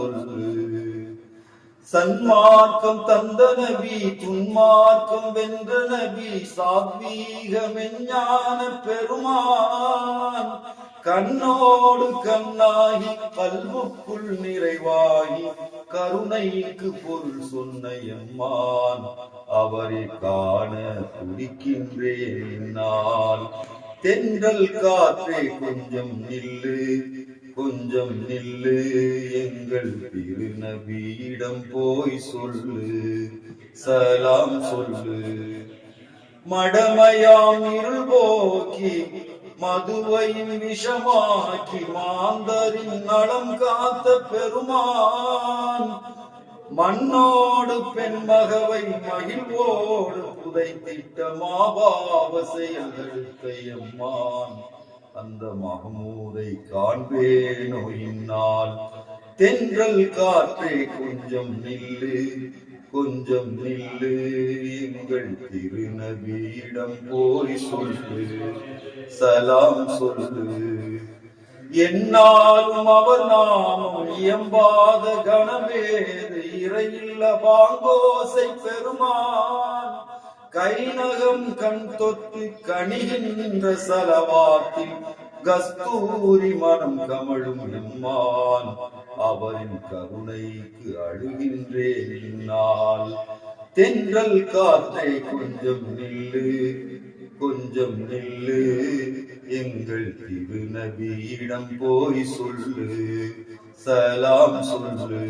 சொல்லு. சன்மார்க்கம் தந்த நபி, துன்மார்க்கம் வென்ற நபி, சாத்வீக மெஞ்ஞான பெருமான், கண்ணோடு கண்ணாகி கல்வுக்குள் நிறைவாகி கருணைக்கு பொருள் சொன்ன எம்மான், அவரை காண துடிக்கின்றேன் நான். தென்றல் காற்றே கொஞ்சம் நில்லு, கொஞ்சம் நில்லு, எங்கள் திருநபியிடம் போய் சொல்லு, சலாம் சொல்லு. மடமையாம் இருள் போக்கி மதுவையும் விஷமாக்கி மாந்தரின் நலம் காத்த பெருமான், மண்ணோடு பெண்மகவை மகிழ்வோடு புதைத்திட்ட மாபாவ செயல்களுக்க எம்மான், அந்த மஹமூதை காண்பேனோ இந்நாள். தென்றல் காற்றே கொஞ்சம் நில்லு, கொஞ்சம் நில்லு, எங்கள் திருநபியிடம் போய் சொல்லு, சலாம் சொல்லு. என்னாலும் அவர் நாமம் இயம்பாத கணமேது இறையில்ல பாங்கோசை பெருமான், கைநகம் கண் தொட்டு கணிகின்ற சலவாத்தில் கஸ்தூரி மனம் கமழும் எம்மான், அவரின் கருணைக்கு அழுகின்றேன் நான். தென்றல் காற்றே கொஞ்சம் நில்லு, கொஞ்சம் நில்லு, எங்கள் திருநபியிடம் போய் சொல்லு, சலாம் சொல்லு.